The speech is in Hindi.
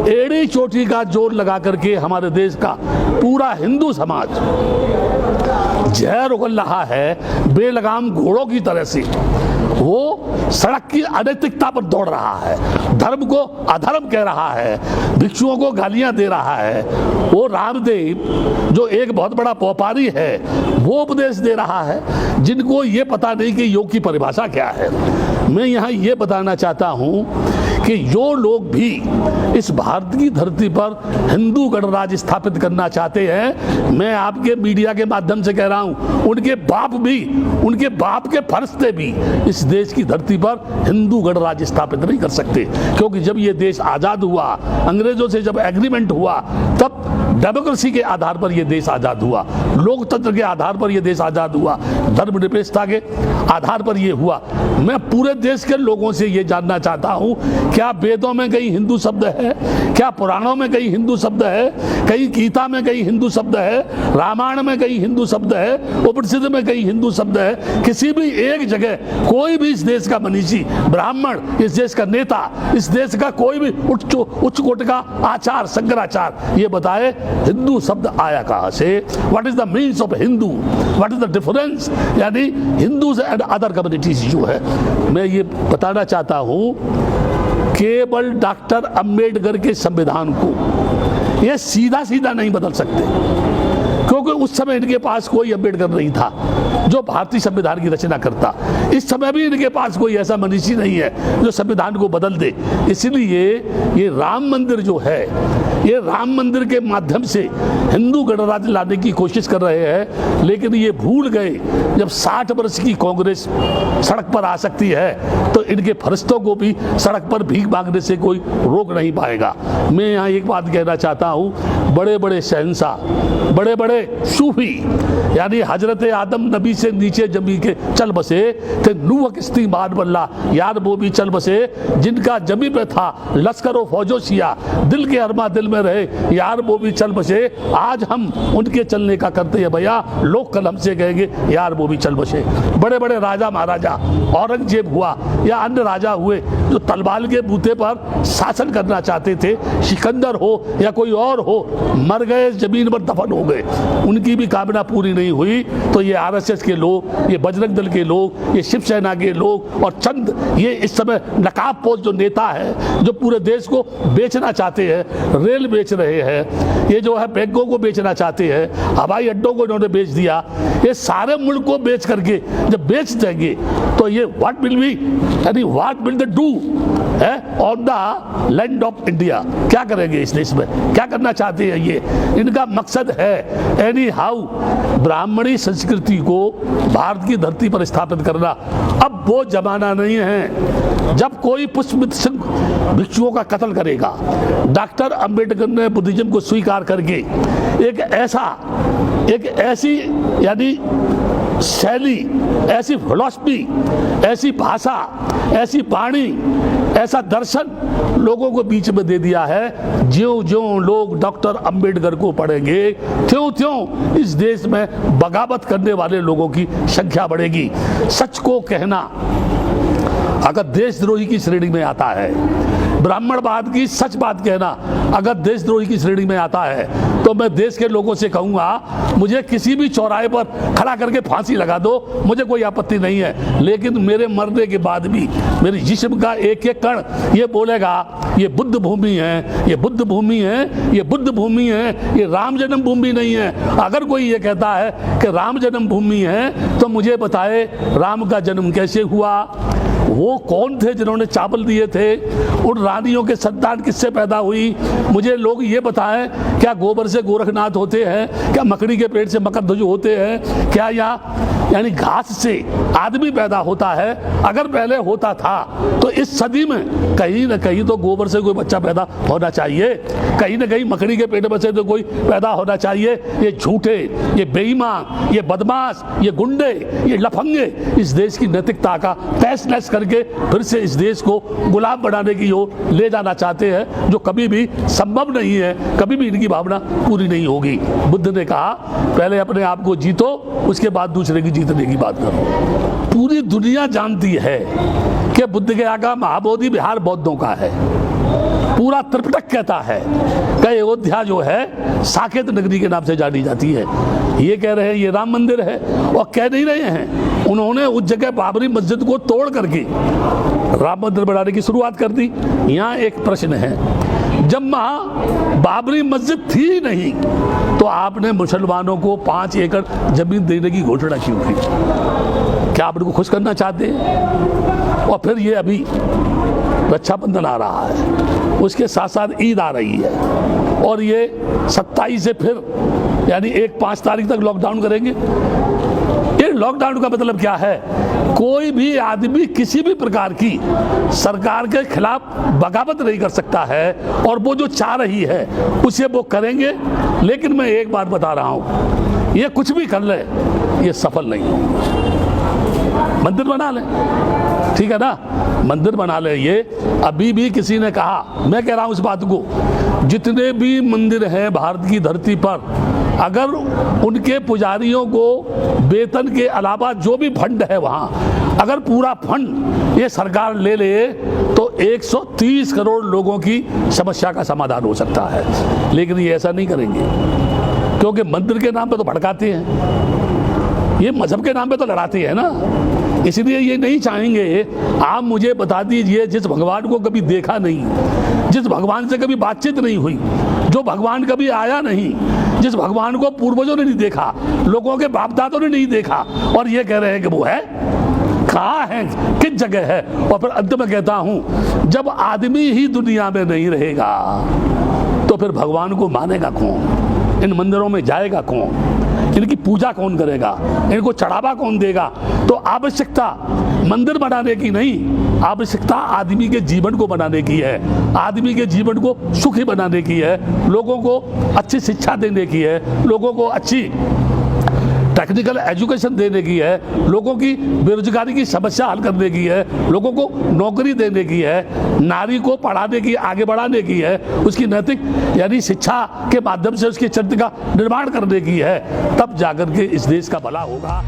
एड़ी चोटी का जोर लगा करके हमारे देश का पूरा हिंदू समाज जहर उगल रहा है बेलगाम घोड़ों की तरह से। वो सड़क की अनैतिकता पर दौड़ रहा है, धर्म को अधर्म कह रहा है, भिक्षुओं को गालियां दे रहा है। वो रामदेव जो एक बहुत बड़ा व्यापारी है वो उपदेश दे रहा है, जिनको ये पता नहीं कि योग की परिभाषा क्या है। मैं यहाँ ये बताना चाहता हूँ कि जो लोग भी इस भारत की धरती पर हिंदू गणराज्य स्थापित करना चाहते हैं, मैं आपके मीडिया के माध्यम से कह रहा हूं, उनके बाप के फरिश्ते भी इस देश की धरती पर हिंदू गणराज्य स्थापित नहीं कर सकते। क्योंकि जब ये देश आजाद हुआ, अंग्रेजों से जब एग्रीमेंट हुआ, तब डेमोक्रेसी के आधार पर यह देश आजाद हुआ, लोकतंत्र के आधार पर यह देश आजाद हुआ, धर्मनिरपेक्षता के आधार पर यह हुआ। मैं पूरे देश के लोगों से यह जानना चाहता हूं, क्या वेदों में कहीं हिंदू शब्द है? क्या पुराणों में कहीं हिंदू शब्द है? कहीं गीता में कहीं हिंदू शब्द है? रामायण में कहीं हिंदू शब्द है? उपनिषद में कहीं हिंदू शब्द है? किसी भी एक जगह कोई भी इस देश का मनीषी, ब्राह्मण, इस देश का नेता, इस देश का कोई भी उच्च कोटि का आचार, शंकराचार्य ये बताए हिंदू शब्द आया कहां से? What is the means of Hindu? What is the difference? यानी हिंदूज एंड अदर कम्युनिटीज जो है, मैं ये बताना चाहता हूं, केवल डॉक्टर अंबेडकर के संविधान को ये सीधा सीधा नहीं बदल सकते, क्योंकि उस समय इनके पास कोई अंबेडकर नहीं था जो भारतीय संविधान की रचना करता। इस समय भी इनके पास कोई ऐसा मनीषी नहीं है जो संविधान को बदल दे। इसलिए ये राम मंदिर जो है, ये राम मंदिर के माध्यम से हिंदू गणराज्य लाने की कोशिश कर रहे हैं, लेकिन ये भूल गए जब 60 वर्ष की कांग्रेस सड़क पर आ सकती है तो इनके फरिश्तों को भी सड़क पर भीख मांगने से कोई रोक नहीं पाएगा। मैं यहाँ एक बात कहना चाहता हूँ, बड़े बड़े शहंशाह, बड़े बड़े सूफी, यानी हजरत आदम नबी से नीचे जमी के चल बसे थे, नूह किस्ती मान बल्ला यार वो भी चल बसे, जिनका जमी पे था लश्करो फौजो सिया, दिल के अरमा दिल में रहे यार वो भी चल बसे। आज हम उनके चलने का करते हैं भैया, लोग कल हमसे कहेंगे यार वो भी चल बसे। बड़े बड़े राजा महाराजा, औरंगजेब हुआ या अन्य राजा हुए जो तलवार के बूते पर शासन करना चाहते थे, सिकंदर हो या कोई और हो, मर गए, जमीन पर दफन हो गए, उनकी भी कामना पूरी नहीं हुई। तो ये आरएसएस के लोग, ये बजरंग दल के लोग, ये शिवसेना के लोग और चंद ये इस समय नकाबपोश जो नेता है जो पूरे देश को बेचना चाहते हैं, रेल बेच रहे हैं, ये जो है बैंकों को बेचना चाहते हैं, हवाई अड्डों को इन्होंने बेच दिया, ये सारे मुल्क को बेच करके जब बेच देंगे तो ये व्हाट विल बी, यानी what will they do on the land of India? क्या करेंगे इस देश में? क्या करना चाहते हैं ये? इनका मकसद है एनी हाउ ब्राह्मणी संस्कृति को भारत की धरती पर स्थापित करना। अब वो जमाना नहीं है जब कोई पुष्पमित्र सिंह भिक्षुओं का कत्ल करेगा। डॉक्टर अंबेडकर ने बुद्धिज्म को स्वीकार करके एक ऐसी यानी शैली, ऐसी फिलॉसफी, ऐसी भाषा, ऐसी वाणी, ऐसा दर्शन लोगों को बीच में दे दिया है। ज्यों ज्यों लोग डॉक्टर अंबेडकर को पढ़ेंगे, त्यों त्यों इस देश में बगावत करने वाले लोगों की संख्या बढ़ेगी। सच को कहना अगर देशद्रोही की श्रेणी में आता है, ब्राह्मणवाद की सच बात कहना अगर देशद्रोही की श्रेणी में आता है, तो मैं देश के लोगों से कहूंगा, मुझे किसी भी चौराहे पर खड़ा करके फांसी लगा दो, मुझे कोई आपत्ति नहीं है, लेकिन मेरे मरने के बाद भी मेरे जिस्म का एक एक कण ये बोलेगा ये बुद्ध भूमि है, ये बुद्ध भूमि है, ये बुद्ध भूमि है, ये राम जन्म भूमि नहीं है। अगर कोई ये कहता है कि राम जन्म भूमि है तो मुझे बताए राम का जन्म कैसे हुआ? वो कौन थे जिन्होंने चावल दिए थे? उन रानियों के संतान किससे पैदा हुई? मुझे लोग ये बताएं, क्या गोबर से गोरखनाथ होते हैं? क्या मकड़ी के पेट से मकरध्वज होते हैं? क्या यहाँ यानी घास से आदमी पैदा होता है? अगर पहले होता था तो इस सदी में कहीं ना कहीं तो गोबर से कोई बच्चा पैदा होना चाहिए, कहीं ना कहीं मकड़ी के पेट में से तो कोई पैदा होना चाहिए। ये झूठे, ये बेईमान, ये बदमाश, ये गुंडे, ये लफंगे इस देश की नैतिकता का तहस नहस करके फिर से इस देश को गुलाम बनाने की ओर ले जाना चाहते हैं, जो कभी भी संभव नहीं है, कभी भी इनकी भावना पूरी नहीं होगी। बुद्ध ने कहा पहले अपने आप को जीतो, उसके बाद दूसरे की जीतने की बात करो। पूरी दुनिया जानती है कि बुद्ध के आगा महाबोधि विहार बौद्धों का है। पूरा त्रिपिटक कहता है कि अयोध्या जो है साकेत नगरी के नाम से जानी जाती है। ये कह रहे हैं ये राम मंदिर है, और कह नहीं रहे हैं, उन्होंने उस जगह बाबरी मस्जिद को तोड़ करके राम मंदिर बनाने की शुरुआत कर दी। यहाँ एक प्रश्न है, जब वहाँ बाबरी मस्जिद थी ही नहीं तो आपने मुसलमानों को 5 एकड़ जमीन देने की घोषणा क्यों की? क्या आप उनको खुश करना चाहते हैं? और फिर ये अभी रक्षाबंधन आ रहा है, उसके साथ साथ ईद आ रही है, और ये 27 से फिर यानी 1-5 तारीख तक लॉकडाउन करेंगे। ये लॉकडाउन का मतलब क्या है? कोई भी आदमी किसी भी प्रकार की सरकार के खिलाफ बगावत नहीं कर सकता है, और वो जो चाह रही है उसे वो करेंगे। लेकिन मैं एक बात बता रहा हूं, ये कुछ भी कर ले ये सफल नहीं होगा। मंदिर बना ले, ठीक है ना, मंदिर बना ले। ये अभी भी किसी ने कहा, मैं कह रहा हूं इस बात को, जितने भी मंदिर हैं भारत की धरती पर, अगर उनके पुजारियों को वेतन के अलावा जो भी फंड है वहाँ, अगर पूरा फंड ये सरकार ले ले तो 130 करोड़ लोगों की समस्या का समाधान हो सकता है। लेकिन ये ऐसा नहीं करेंगे, क्योंकि मंदिर के नाम पे तो भड़काते हैं, ये मजहब के नाम पे तो लड़ाते हैं ना। इसलिए ये नहीं चाहेंगे। आप मुझे बता दीजिए, जिस भगवान को कभी देखा नहीं, जिस भगवान से कभी बातचीत नहीं हुई, जो भगवान कभी आया नहीं, जिस भगवान को पूर्वजों ने नहीं देखा, लोगों के बाप दादों ने नहीं देखा, और ये कह रहे हैं कि वो है, कहाँ है, किस जगह है? और फिर अंत में कहता हूं, जब आदमी ही दुनिया में नहीं रहेगा तो फिर भगवान को मानेगा कौन? इन मंदिरों में जाएगा कौन? इनकी पूजा कौन करेगा? इनको चढ़ावा कौन देगा? तो आवश्यकता मंदिर बनाने की नहीं, आवश्यकता आदमी के जीवन को बनाने की है, आदमी के जीवन को सुखी बनाने की है, लोगों को अच्छी शिक्षा देने की है, लोगों को अच्छी टेक्निकल एजुकेशन देने की है, लोगों की बेरोजगारी की समस्या हल करने की है, लोगों को नौकरी देने की है, नारी को पढ़ाने की, आगे बढ़ाने की है, उसकी नैतिक यानी शिक्षा के माध्यम से उसके चरित्र का निर्माण करने की है। तब जाकर के इस देश का भला होगा।